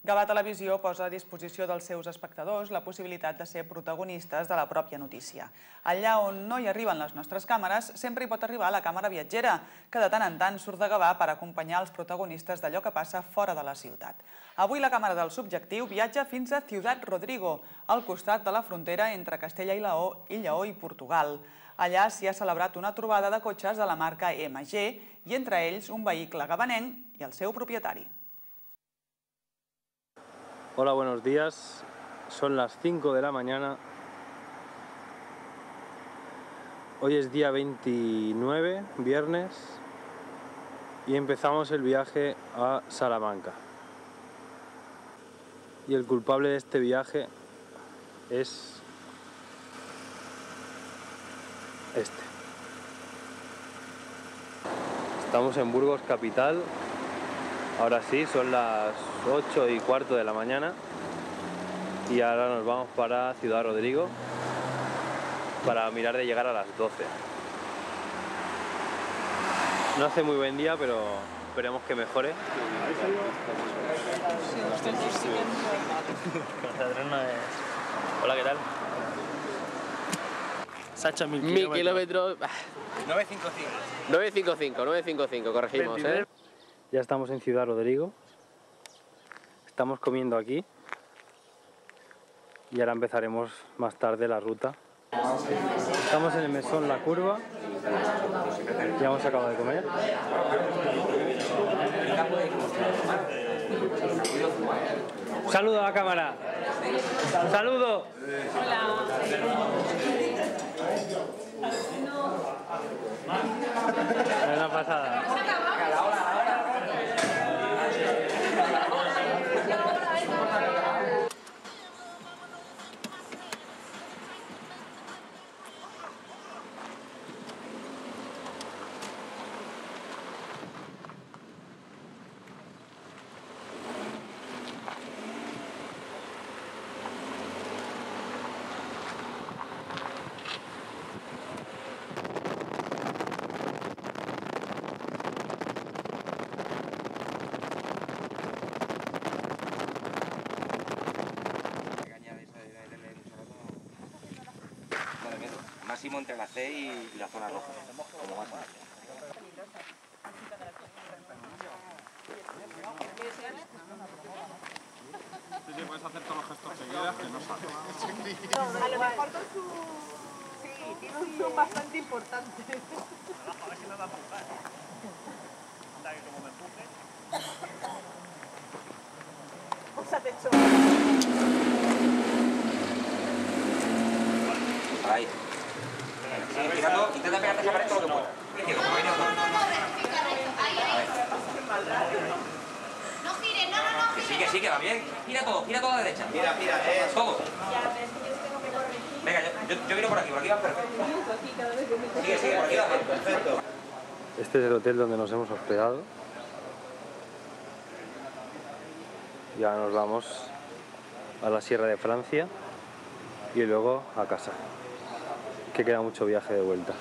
Gavà Televisió posa a disposició dels seus espectadors la possibilitat de ser protagonistes de la pròpia notícia. Allà on no hi arriben les nostres càmeres, sempre hi pot arribar la càmera viatgera, que de tant en tant surt de Gavà per acompanyar els protagonistes d'allò que passa fora de la ciutat. Avui la càmera del subjectiu viatja fins a Ciudad Rodrigo, al costat de la frontera entre Castella i Lleó i Portugal. Allà s'hi ha celebrat una trobada de cotxes de la marca MG i entre ells un vehicle gavanenc i el seu propietari. Hola, buenos días. Son las 5 de la mañana. Hoy es día 29, viernes, y empezamos el viaje a Salamanca. Y el culpable de este viaje es este. Estamos en Burgos capital. Ahora sí, son las 8:15 de la mañana y ahora nos vamos para Ciudad Rodrigo para mirar de llegar a las 12. No hace muy buen día, pero esperemos que mejore. Hola, ¿qué tal? Se ha hecho 1000 kilómetros. 955, corregimos, 23. Ya estamos en Ciudad Rodrigo, estamos comiendo aquí y ahora empezaremos más tarde la ruta. Estamos en el mesón La Curva, ya hemos acabado de comer. Un saludo a la cámara. Un saludo. Hola. Es una pasada. Máximo entre la C y la zona roja, como máximo. Sí, puedes hacer todos los gestos seguidas que no salen. A lo mejor con su... Sí, tiene un zoom bastante importante. A ver si me va a empujar. Anda, que como me empuje. O sea, te echo. Ahí. Sigue girando, intenta pegarte esa pared todo lo que puedas. No, rectifica, ahí. No gires, no. Que sí, que va bien. Gira todo a la derecha. Gira, todo. Venga, yo miro por aquí va perfecto. Sigue, por aquí va perfecto. Este es el hotel donde nos hemos hospedado. Y ahora nos vamos a la Sierra de Francia y luego a casa, que queda mucho viaje de vuelta.